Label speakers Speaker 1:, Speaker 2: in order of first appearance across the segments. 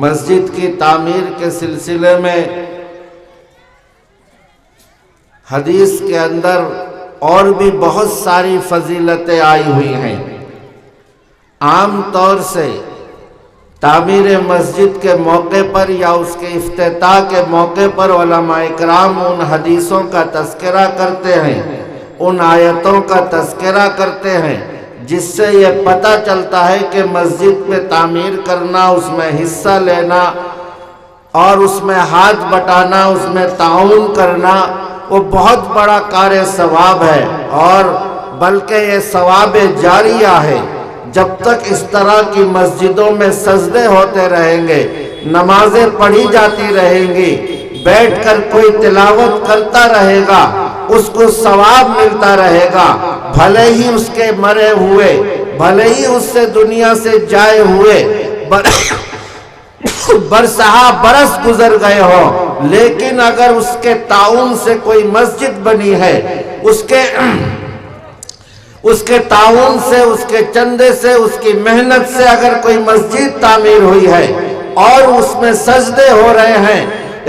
Speaker 1: مسجد کی تعمیر کے سلسلے میں حدیث کے اندر اور بھی بہت ساری فضیلتیں آئی ہوئی ہیں۔ عام طور سے تعمیر مسجد کے موقع پر یا اس کے افتتاح کے موقع پر علماء اکرام ان حدیثوں کا تذکرہ کرتے ہیں، ان آیتوں کا تذکرہ کرتے ہیں، جس سے یہ پتہ چلتا ہے کہ مسجد میں تعمیر کرنا، اس میں حصہ لینا اور اس میں ہاتھ بٹانا، اس میں تعاون کرنا وہ بہت بڑا کار ثواب ہے، اور بلکہ یہ ثواب جاریہ ہے۔ جب تک اس طرح کی مسجدوں میں سجدے ہوتے رہیں گے، نمازیں پڑھی جاتی رہیں گی، بیٹھ کر کوئی تلاوت کرتا رہے گا، اس کو ثواب ملتا رہے گا، بھلے ہی اس کے مرے ہوئے، بھلے ہی اس سے دنیا سے جائے ہوئے برسہا برس گزر گئے ہو، لیکن اگر اس کے تعاون سے کوئی مسجد بنی ہے، اس کے تعاون سے، اس کے چندے سے، اس کی محنت سے اگر کوئی مسجد تعمیر ہوئی ہے اور اس میں سجدے ہو رہے ہیں،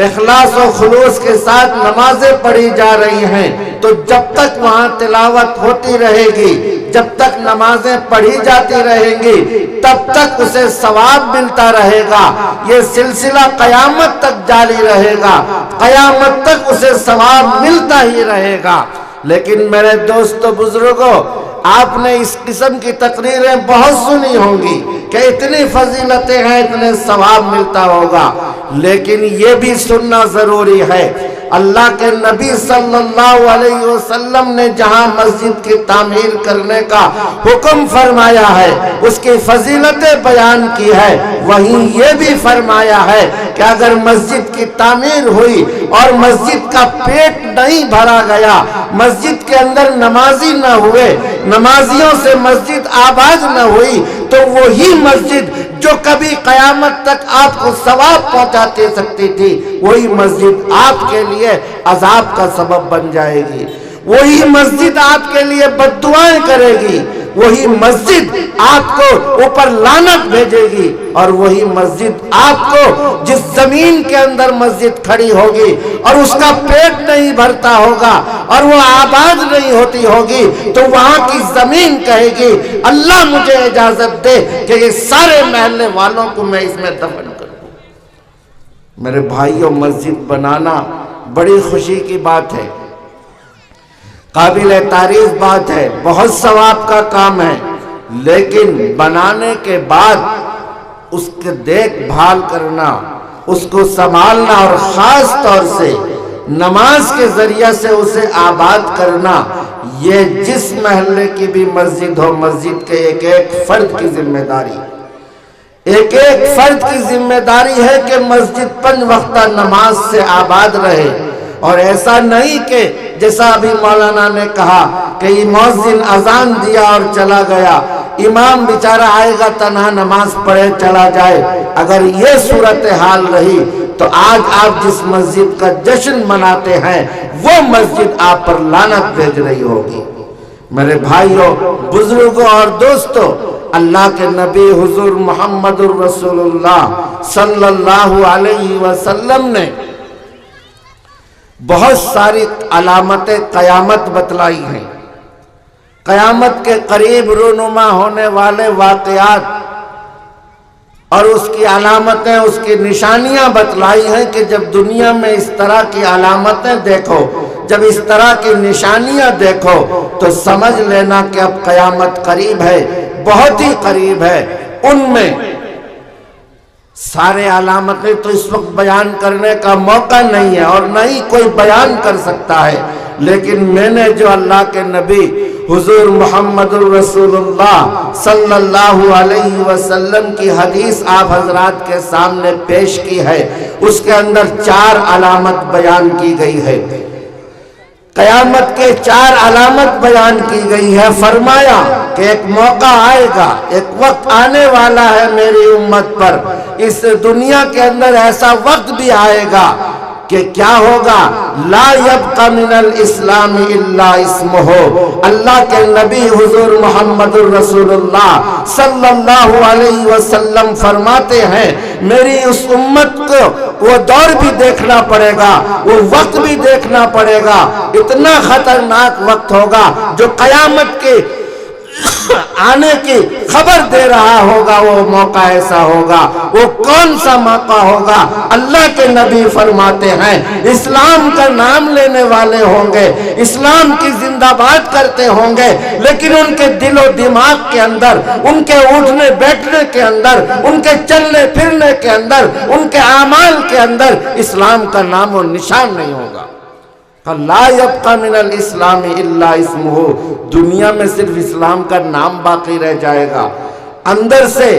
Speaker 1: اخلاص و خلوص کے ساتھ نمازیں پڑھی جا رہی ہیں، تو جب تک وہاں تلاوت ہوتی رہے گی، جب تک نمازیں پڑھی جاتی رہیں گی، تب تک اسے ثواب ملتا رہے گا۔ یہ سلسلہ قیامت تک جاری رہے گا، قیامت تک اسے ثواب ملتا ہی رہے گا۔ لیکن میرے دوستو بزرگوں، آپ نے اس قسم کی تقریریں بہت سنی ہوں گی کہ اتنی فضیلتیں ہیں، اتنے ثواب ملتا ہوگا، لیکن یہ بھی سننا ضروری ہے اللہ کے نبی صلی اللہ علیہ وسلم نے جہاں مسجد کی تعمیر کرنے کا حکم فرمایا ہے، اس کی فضیلتیں بیان کی ہے، وہیں یہ بھی فرمایا ہے کہ اگر مسجد کی تعمیر ہوئی اور مسجد کا پیٹ نہیں بھرا گیا، مسجد کے اندر نمازی نہ ہوئے، نمازیوں سے مسجد آباد نہ ہوئی، تو وہی مسجد جو کبھی قیامت تک آپ کو ثواب پہنچاتے سکتی تھی، وہی مسجد آپ کے لیے عذاب کا سبب بن جائے گی، وہی مسجد آپ کے لیے بد دعائیں کرے گی، وہی مسجد آپ کو اوپر لعنت بھیجے گی، اور وہی مسجد آپ کو جس زمین کے اندر مسجد کھڑی ہوگی اور اس کا پیٹ نہیں بھرتا ہوگا اور وہ آباد نہیں ہوتی ہوگی، تو وہاں کی زمین کہے گی اللہ مجھے اجازت دے کہ یہ سارے محلے والوں کو میں اس میں دفن کر دوں۔ میرے بھائیوں، مسجد بنانا بڑی خوشی کی بات ہے، قابل تعریف بات ہے، بہت ثواب کا کام ہے، لیکن بنانے کے بعد اس کے دیکھ بھال کرنا، اس کو سنبھالنا، اور خاص طور سے نماز کے ذریعے سے اسے آباد کرنا، یہ جس محلے کی بھی مسجد ہو، مسجد کے ایک ایک فرد کی ذمہ داری، ایک ایک فرد کی ذمہ داری ہے کہ مسجد 5 وقتہ نماز سے آباد رہے، اور ایسا نہیں کہ جیسا ابھی مولانا نے کہا کہ یہ مؤذن اذان دیا اور چلا گیا، امام بیچارہ آئے گا تنہا نماز پڑھے چلا جائے۔ اگر یہ صورتحال رہی تو آج آپ جس مسجد کا جشن مناتے ہیں وہ مسجد آپ پر لعنت بھیج رہی ہوگی۔ میرے بھائیوں، بزرگوں اور دوستوں، اللہ کے نبی حضور محمد الرسول اللہ صلی اللہ علیہ وسلم نے بہت ساری علامتیں قیامت بتلائی ہیں، قیامت کے قریب رونما ہونے والے واقعات اور اس کی علامتیں، اس کی نشانیاں بتلائی ہیں کہ جب دنیا میں اس طرح کی علامتیں دیکھو، جب اس طرح کی نشانیاں دیکھو تو سمجھ لینا کہ اب قیامت قریب ہے، بہت ہی قریب ہے۔ ان میں سارے علامتیں تو اس وقت بیان کرنے کا موقع نہیں ہے اور نہ ہی کوئی بیان کر سکتا ہے، لیکن میں نے جو اللہ کے نبی حضور محمد الرسول اللہ صلی اللہ علیہ وسلم کی حدیث آپ حضرات کے سامنے پیش کی ہے، اس کے اندر 4 علامت بیان کی گئی ہے، قیامت کے 4 علامت بیان کی گئی ہے۔ فرمایا کہ ایک موقع آئے گا، ایک وقت آنے والا ہے میری امت پر، اس دنیا کے اندر ایسا وقت بھی آئے گا کہ کیا ہوگا؟ لا یبقى من الاسلام الا اسمہ۔ اللہ کے نبی حضور محمد الرسول اللہ صلی اللہ علیہ وسلم فرماتے ہیں میری اس امت کو وہ دور بھی دیکھنا پڑے گا، وہ وقت بھی دیکھنا پڑے گا، اتنا خطرناک وقت ہوگا جو قیامت کے آنے کی خبر دے رہا ہوگا۔ وہ موقع ایسا ہوگا، وہ کون سا موقع ہوگا؟ اللہ کے نبی فرماتے ہیں اسلام کا نام لینے والے ہوں گے، اسلام کی زندہ باد کرتے ہوں گے، لیکن ان کے دل و دماغ کے اندر، ان کے اٹھنے بیٹھنے کے اندر، ان کے چلنے پھرنے کے اندر، ان کے اعمال کے اندر اسلام کا نام و نشان نہیں ہوگا۔ لا یبقى من الاسلام الا اسمہ، دنیا میں صرف اسلام کا نام باقی رہ جائے گا، اندر سے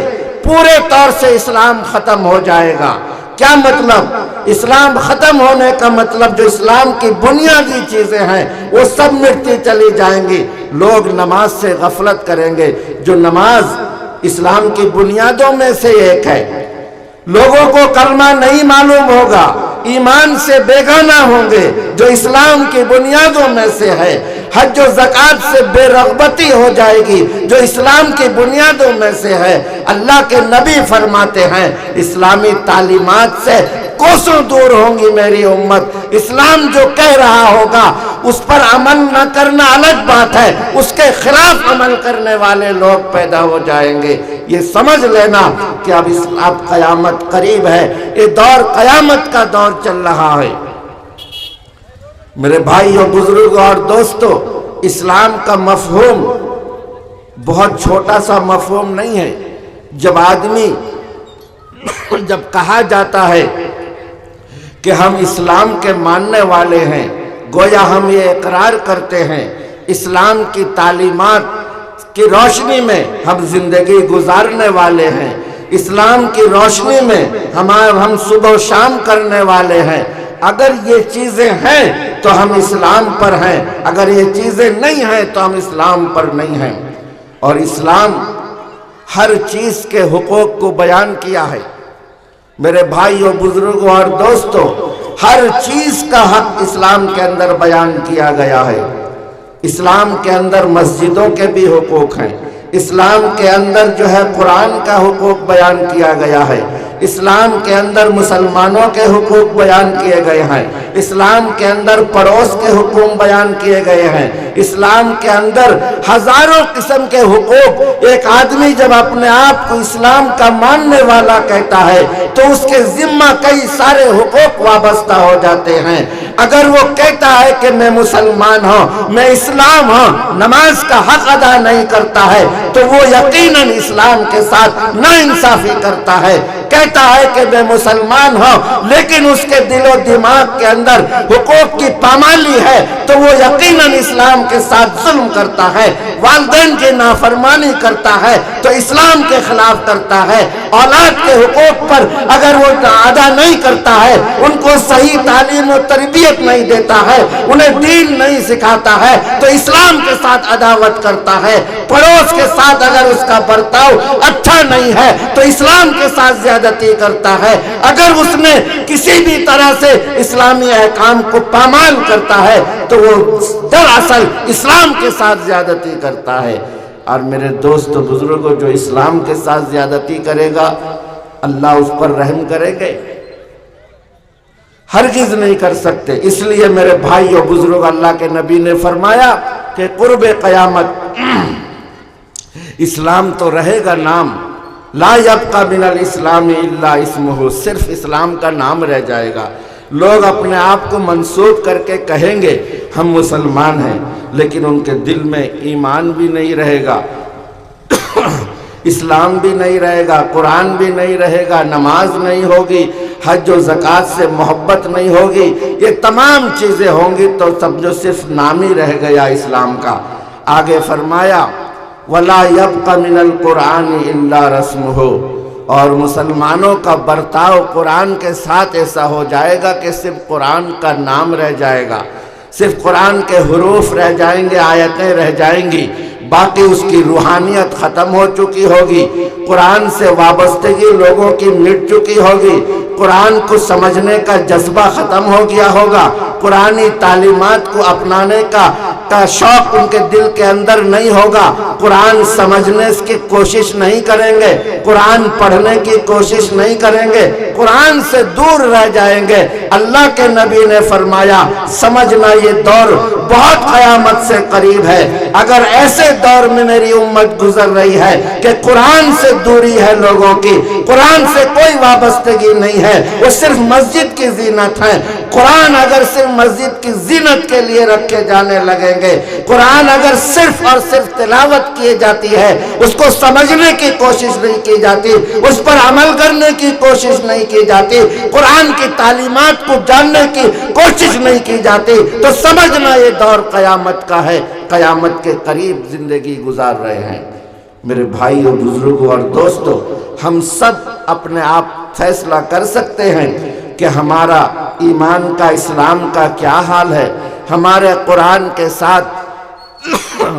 Speaker 1: پورے طور سے اسلام ختم ہو جائے گا۔ کیا مطلب؟ اسلام ختم ہونے کا مطلب جو اسلام کی بنیادی چیزیں ہیں وہ سب مٹتی چلی جائیں گی۔ لوگ نماز سے غفلت کریں گے، جو نماز اسلام کی بنیادوں میں سے ایک ہے۔ لوگوں کو کلمہ نہیں معلوم ہوگا، ایمان سے بیگانہ ہوں گے، جو اسلام کی بنیادوں میں سے ہے۔ حج و زکوٰۃ سے بے رغبتی ہو جائے گی، جو اسلام کی بنیادوں میں سے ہے۔ اللہ کے نبی فرماتے ہیں اسلامی تعلیمات سے کوسوں دور ہوں گی میری امت۔ اسلام جو کہہ رہا ہوگا اس پر عمل نہ کرنا الگ بات ہے، اس کے خلاف عمل کرنے والے لوگ پیدا ہو جائیں گے۔ یہ سمجھ لینا کہ اب قیامت قریب ہے، یہ دور قیامت کا دور چل رہا ہے۔ میرے بھائیوں، بزرگوں اور دوستوں، اسلام کا مفہوم بہت چھوٹا سا مفہوم نہیں ہے۔ جب کہا جاتا ہے کہ ہم اسلام کے ماننے والے ہیں، گویا ہم یہ اقرار کرتے ہیں اسلام کی تعلیمات کی روشنی میں ہم زندگی گزارنے والے ہیں، اسلام کی روشنی میں ہم صبح و شام کرنے والے ہیں۔ اگر یہ چیزیں ہیں تو ہم اسلام پر ہیں، اگر یہ چیزیں نہیں ہیں تو ہم اسلام پر نہیں ہیں۔ اور اسلام ہر چیز کے حقوق کو بیان کیا ہے۔ میرے بھائیوں، بزرگوں اور دوستوں، ہر چیز کا حق اسلام کے اندر بیان کیا گیا ہے۔ اسلام کے اندر مسجدوں کے بھی حقوق ہیں، اسلام کے اندر جو ہے قرآن کا حقوق بیان کیا گیا ہے، اسلام کے اندر مسلمانوں کے حقوق بیان کیے گئے ہیں، اسلام کے اندر پڑوس کے حقوق بیان کیے گئے ہیں، اسلام کے اندر ہزاروں قسم کے حقوق۔ ایک آدمی جب اپنے آپ کو اسلام کا ماننے والا کہتا ہے تو اس کے ذمہ کئی سارے حقوق وابستہ ہو جاتے ہیں۔ اگر وہ کہتا ہے کہ میں مسلمان ہوں، میں اسلام ہوں، نماز کا حق ادا نہیں کرتا ہے تو وہ یقیناً اسلام کے ساتھ ناانصافی کرتا ہے۔ کہتا ہے کہ میں مسلمان ہوں لیکن اس کے دل و دماغ کے اندر حقوق کی پامالی ہے تو وہ یقیناً اسلام کے ساتھ ظلم کرتا ہے، والدین کی نافرمانی کرتا ہے تو اسلام کے خلاف کرتا ہے، اولاد کے حقوق پر اگر وہ ادا نہیں کرتا ہے، ان کو صحیح تعلیم و تربیت نہیں دیتا ہے، انہیں دین نہیں سکھاتا ہے تو اسلام کے ساتھ عداوت کرتا ہے، پڑوس کے ساتھ اگر اس کا برتاؤ اچھا نہیں ہے تو اسلام کے ساتھ زیادتی کرتا ہے، اگر اس نے کسی بھی طرح سے اسلامی احکام کو پامال کرتا ہے تو وہ دراصل اسلام کے ساتھ زیادتی کرتا ہے۔ اور میرے دوست بزرگوں، جو اسلام کے ساتھ زیادتی کرے گا اللہ اس پر رحم کرے گے؟ ہرگز نہیں کر سکتے۔ اس لیے میرے بھائیوں بزرگ، اللہ کے نبی نے فرمایا کہ قرب قیامت اسلام تو رہے گا نام، لا یبقى من الاسلام الا اسمہ، صرف اسلام کا نام رہ جائے گا۔ لوگ اپنے آپ کو منسوب کر کے کہیں گے ہم مسلمان ہیں، لیکن ان کے دل میں ایمان بھی نہیں رہے گا، اسلام بھی نہیں رہے گا، قرآن بھی نہیں رہے گا، نماز نہیں ہوگی، حج و زکوٰۃ سے محبت نہیں ہوگی، یہ تمام چیزیں ہوں گی تو سمجھو صرف نام ہی رہ گیا اسلام کا۔ آگے فرمایا وَلَا يَبْقَ مِنَ الْقُرْآنِ إِلَّا رَسْمُهُ، اور مسلمانوں کا برتاؤ قرآن کے ساتھ ایسا ہو جائے گا کہ صرف قرآن کا نام رہ جائے گا، صرف قرآن کے حروف رہ جائیں گے، آیتیں رہ جائیں گی، باقی اس کی روحانیت ختم ہو چکی ہوگی، قرآن سے وابستگی لوگوں کی مٹ چکی ہوگی، قرآن کو سمجھنے کا جذبہ ختم ہو گیا ہوگا، قرآنی تعلیمات کو اپنانے کا شوق ان کے دل کے اندر نہیں ہوگا، قرآن سمجھنے کی کوشش نہیں کریں گے، قرآن پڑھنے کی کوشش نہیں کریں گے، قرآن سے دور رہ جائیں گے۔ اللہ کے نبی نے فرمایا سمجھنا یہ دور بہت قیامت سے قریب ہے۔ اگر ایسے دور میں میری امت گزر رہی ہے کہ قرآن سے دوری ہے لوگوں کی، قرآن سے کوئی وابستگی نہیں ہے، وہ صرف مسجد کی زینت ہے، قرآن اگر صرف مسجد کی زینت کے لیے رکھے جانے لگیں گے، قرآن اگر صرف اور صرف تلاوت کی جاتی ہے، اس کو سمجھنے کی کوشش نہیں کی جاتی، اس پر عمل کرنے کی کوشش نہیں کی جاتی، قرآن کی تعلیمات کو جاننے کی کوشش نہیں کی جاتی، تو سمجھنا یہ دور قیامت کا ہے، قیامت کے قریب زندگی گزار رہے ہیں۔ میرے بھائیوں، بزرگوں اور دوستوں، ہم سب اپنے آپ فیصلہ کر سکتے ہیں کہ ہمارا ایمان کا، اسلام کا کیا حال ہے، ہمارے قرآن کے ساتھ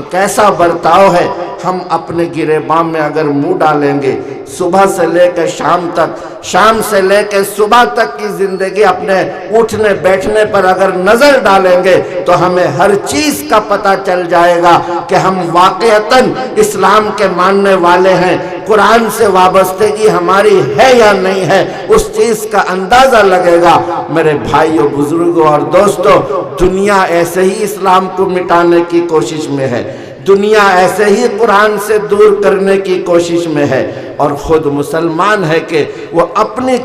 Speaker 1: کیسا برتاؤ ہے۔ ہم اپنے گریباں میں اگر منہ ڈالیں گے، صبح سے لے کے شام تک، شام سے لے کے صبح تک کی زندگی اپنے اٹھنے بیٹھنے پر اگر نظر ڈالیں گے تو ہمیں ہر چیز کا پتہ چل جائے گا کہ ہم واقعتاً اسلام کے ماننے والے ہیں، قرآن سے وابستگی ہماری ہے یا نہیں ہے، اس چیز کا اندازہ لگے گا۔ میرے بھائیوں، بزرگوں اور دوستوں، دنیا ایسے ہی اسلام کو مٹانے کی کوشش میں ہے، دنیا ایسے ہی قرآن سے دور کرنے کی کوشش میں ہے، اور خود مسلمان ہے کہ وہ اپنے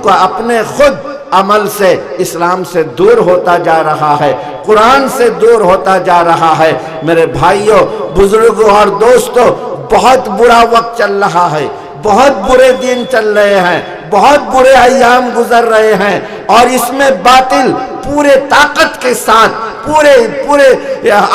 Speaker 1: خود عمل سے اسلام سے دور ہوتا جا رہا ہے، قرآن سے دور ہوتا جا رہا ہے۔ میرے بھائیوں، بزرگوں اور دوستوں، بہت برا وقت چل رہا ہے، بہت برے دن چل رہے ہیں، بہت برے ایام گزر رہے ہیں، اور اس میں باطل پورے طاقت کے ساتھ، پورے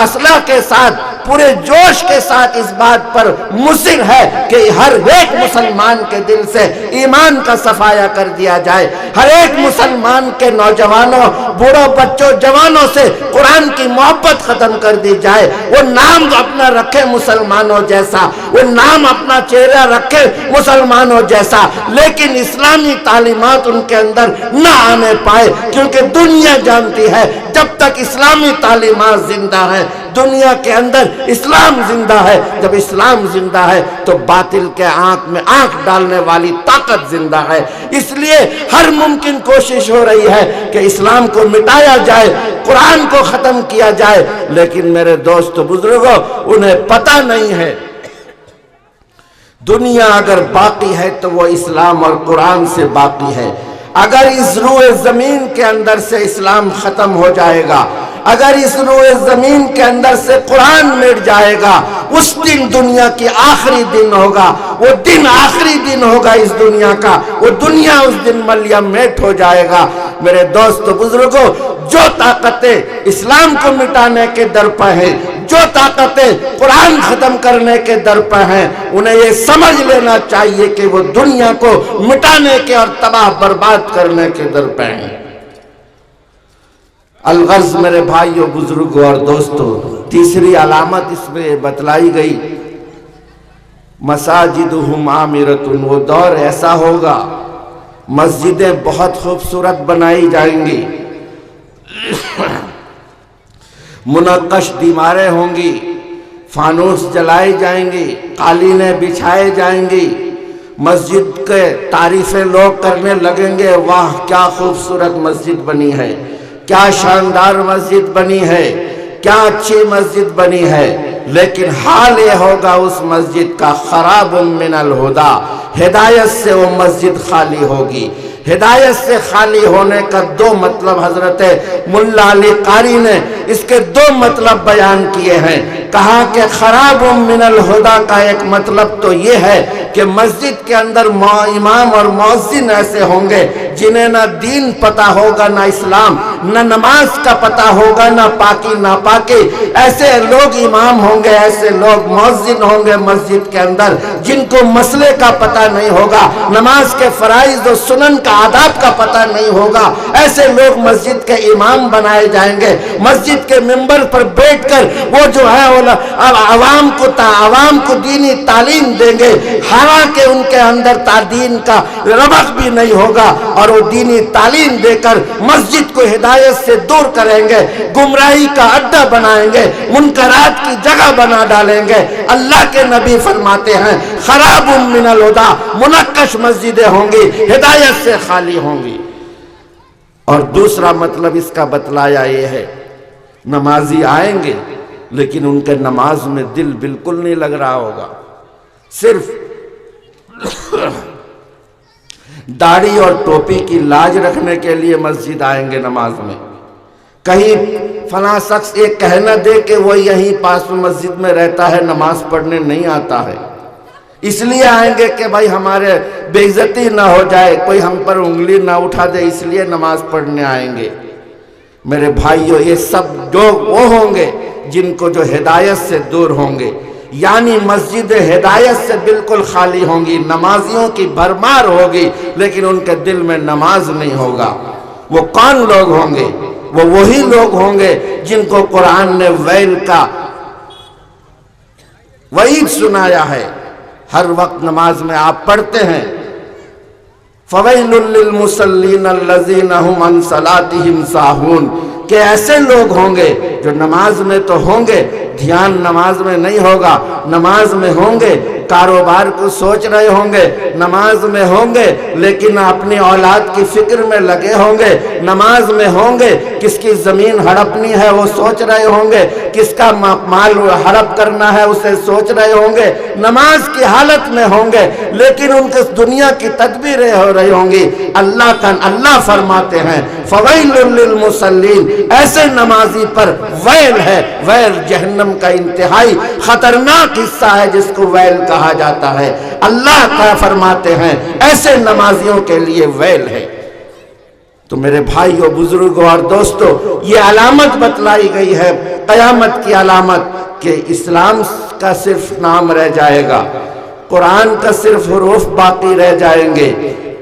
Speaker 1: اسلحہ کے ساتھ، پورے جوش کے ساتھ اس بات پر مصر ہے کہ ہر ایک مسلمان کے دل سے ایمان کا صفایا کر دیا جائے، ہر ایک مسلمان کے نوجوانوں، بوڑھوں، بچوں، جوانوں سے قرآن کی محبت ختم کر دی جائے، وہ نام اپنا رکھے مسلمانوں جیسا، وہ نام اپنا چہرہ رکھے مسلمانوں جیسا، لیکن اسلامی تعلیمات ان کے اندر نہ آنے پائے، کیونکہ دنیا جانتی ہے جب تک اسلامی تعلیمات زندہ ہیں، دنیا کے اندر اسلام زندہ ہے، جب اسلام زندہ ہے تو باطل کے آنکھ میں آنکھ ڈالنے والی طاقت زندہ ہے۔ اس لیے ہر ممکن کوشش ہو رہی ہے کہ اسلام کو مٹایا جائے، قرآن کو ختم کیا جائے، لیکن میرے دوست بزرگوں، انہیں پتہ نہیں ہے دنیا اگر باقی ہے تو وہ اسلام اور قرآن سے باقی ہے۔ اگر اس روئے زمین کے اندر سے اسلام ختم ہو جائے گا، اگر اس روئے زمین کے اندر سے قرآن مٹ جائے گا، اس دن دنیا کی آخری دن ہوگا، وہ دن آخری دن ہوگا اس دنیا کا، وہ دنیا اس دن ملیا میٹ ہو جائے گا۔ میرے دوست بزرگوں، جو طاقتیں اسلام کو مٹانے کے درپے ہیں، جو طاقتیں قرآن ختم کرنے کے درپے ہیں، انہیں یہ سمجھ لینا چاہیے کہ وہ دنیا کو مٹانے کے اور تباہ برباد کرنے کے درپے ہیں۔ الغرض میرے بھائیوں، بزرگوں اور دوستوں، تیسری علامت اس میں بتلائی گئی، مساجدہم عامرۃ، وہ دور ایسا ہوگا مسجدیں بہت خوبصورت بنائی جائیں گی، منقش دیواریں ہوں گی، فانوس جلائی جائیں گی، قالینیں بچھائے جائیں گی، مسجد کے تعریفیں لوگ کرنے لگیں گے، واہ کیا خوبصورت مسجد بنی ہے، کیا شاندار مسجد بنی ہے، کیا اچھی مسجد بنی ہے، لیکن حال یہ ہوگا اس مسجد کا خراب من الہدا، ہدایت سے وہ مسجد خالی ہوگی۔ ہدایت سے خالی ہونے کا دو مطلب حضرت ملا علی قاری نے اس کے دو مطلب بیان کیے ہیں۔ کہا کہ خراب من الہدا کا ایک مطلب تو یہ ہے کہ مسجد کے اندر امام اور مؤذن ایسے ہوں گے جنہیں نہ دین پتہ ہوگا نہ اسلام، نہ نماز کا پتہ ہوگا، نہ پاکی ناپاکی۔ ایسے لوگ امام ہوں گے، ایسے لوگ مؤذن ہوں گے مسجد کے اندر جن کو مسئلے کا پتہ نہیں ہوگا، نماز کے فرائض و سنن کا آداب کا پتہ نہیں ہوگا۔ ایسے لوگ مسجد کے امام بنائے جائیں گے، مسجد کے ممبر پر بیٹھ کر وہ جو ہے عوام کو دینی تعلیم دیں گے، حالانکہ ان کے اندر دین کا ربط بھی نہیں ہوگا، اور وہ دینی تعلیم دے کر مسجد کو ہدایت سے دور کریں گے، گمراہی کا اڈا بنائیں گے، منکرات کی جگہ بنا ڈالیں گے۔ اللہ کے نبی فرماتے ہیں خراب من الہدی، منقش مسجدیں ہوں گی، ہدایت سے خالی ہوں گی۔ اور دوسرا مطلب اس کا بتلایا یہ ہے، نمازی آئیں گے لیکن ان کے نماز میں دل بالکل نہیں لگ رہا ہوگا، صرف داڑھی اور ٹوپی کی لاج رکھنے کے لیے مسجد آئیں گے نماز میں۔ کہیں فلاں شخص یہ کہہ نہ دے کہ وہ یہیں پاس میں مسجد میں رہتا ہے، نماز پڑھنے نہیں آتا ہے، اس لیے آئیں گے کہ بھائی ہمارے بے عزتی نہ ہو جائے، کوئی ہم پر انگلی نہ اٹھا دے، اس لیے نماز پڑھنے آئیں گے۔ میرے بھائیو، یہ سب لوگ وہ ہوں گے جن کو جو ہدایت سے دور ہوں گے، یعنی مسجد ہدایت سے بالکل خالی ہوں گی، نمازیوں کی بھرمار ہوگی لیکن ان کے دل میں نماز نہیں ہوگا۔ وہ کون لوگ ہوں گے؟ وہ وہی لوگ ہوں گے جن کو قرآن نے ویل کا وعید سنایا ہے۔ ہر وقت نماز میں آپ پڑھتے ہیں فَوَيْلٌ لِّلْمُصَلِّينَ الَّذِينَ هُمْ عَنْ صَلَاتِهِمْ سَاهُونَ، کہ ایسے لوگ ہوں گے جو نماز میں تو ہوں گے، دھیان نماز میں نہیں ہوگا، نماز میں ہوں گے، کاروبار کو سوچ رہے ہوں گے، نماز میں ہوں گے لیکن اپنی اولاد کی فکر میں لگے ہوں گے، نماز میں ہوں گے، کس کی زمین ہڑپنی ہے وہ سوچ رہے ہوں گے، کس کا مال ہڑپ کرنا ہے اسے سوچ رہے ہوں گے، نماز کی حالت میں ہوں گے لیکن ان کے دنیا کی تدبیریں ہو رہی ہوں گی۔ اللہ فرماتے ہیں فَوَيْلٌ لِّلْمُصَلِّينَ، ایسے نمازی پر ویل ہے۔ ویل جہنم کا انتہائی خطرناک حصہ ہے جس کو ویل کہا جاتا ہے۔ اللہ کا فرماتے ہیں ایسے نمازیوں کے لیے ویل ہے۔ تو میرے بھائیوں، بزرگوں اور دوستوں، یہ علامت بتلائی گئی ہے قیامت کی علامت، کہ اسلام کا صرف نام رہ جائے گا، قرآن کا صرف حروف باقی رہ جائیں گے،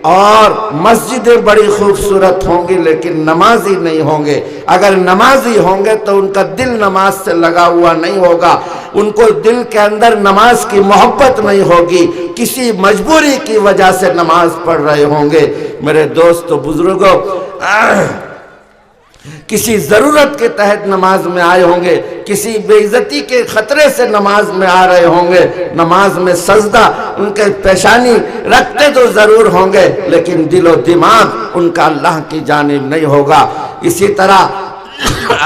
Speaker 1: اور مسجدیں بڑی خوبصورت ہوں گی لیکن نمازی نہیں ہوں گے۔ اگر نمازی ہوں گے تو ان کا دل نماز سے لگا ہوا نہیں ہوگا، ان کو دل کے اندر نماز کی محبت نہیں ہوگی، کسی مجبوری کی وجہ سے نماز پڑھ رہے ہوں گے۔ میرے دوستو، بزرگوں، کسی ضرورت کے تحت نماز میں آئے ہوں گے، کسی بے عزتی کے خطرے سے نماز میں آ رہے ہوں گے، نماز میں سجدہ ان کے پیشانی رکھتے تو ضرور ہوں گے لیکن دل و دماغ ان کا اللہ کی جانب نہیں ہوگا۔ اسی طرح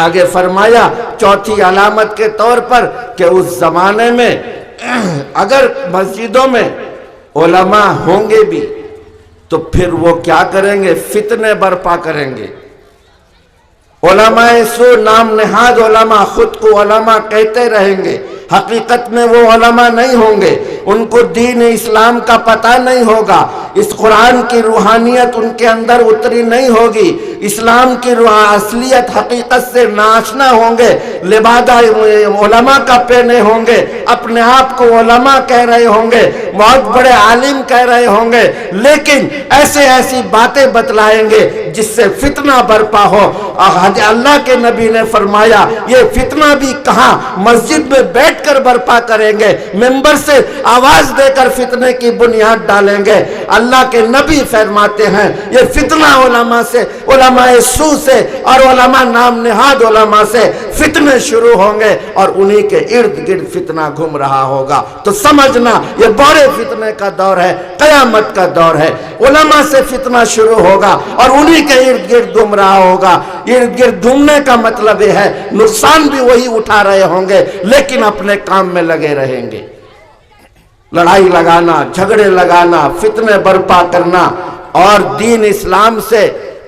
Speaker 1: آگے فرمایا چوتھی علامت کے طور پر کہ اس زمانے میں اگر مسجدوں میں علماء ہوں گے بھی تو پھر وہ کیا کریں گے؟ فتنے برپا کریں گے۔ علماء سو، نام نہاد علماء، خود کو علماء کہتے رہیں گے، حقیقت میں وہ علماء نہیں ہوں گے، ان کو دین اسلام کا پتہ نہیں ہوگا، اس قرآن کی روحانیت ان کے اندر اتری نہیں ہوگی، اسلام کی اصلیت حقیقت سے ناآشنا ہوں گے، لبادہ علماء کا پہنے ہوں گے، اپنے آپ کو علماء کہہ رہے ہوں گے، بہت بڑے عالم کہہ رہے ہوں گے، لیکن ایسی باتیں بتلائیں گے جس سے فتنہ برپا ہو۔ اللہ کے نبی نے فرمایا یہ فتنہ بھی کہاں، مسجد میں بیٹھ کر برپا کریں گے، ممبر سے آواز دے کر فتنے کی بنیاد ڈالیں گے۔ اللہ کے نبی فرماتے ہیں یہ فتنہ علماء سے، علماء سو سے اور علماء نام نہاد علماء سے فتنے شروع ہوں گے اور انہی کے ارد گرد فتنہ گھوم رہا ہوگا۔ تو سمجھنا یہ بڑے فتنے کا دور ہے، قیامت کا دور ہے، علماء سے فتنہ شروع ہوگا اور انہی کے ارد گرد گھوم رہا ہوگا۔ ارد گرد گھومنے کا مطلب یہ ہے نقصان بھی وہی اٹھا رہے ہوں گے لیکن اپنے کام میں لگے رہیں گے، لڑائی لگانا، جھگڑے لگانا، فتنے برپا کرنا اور دین اسلام سے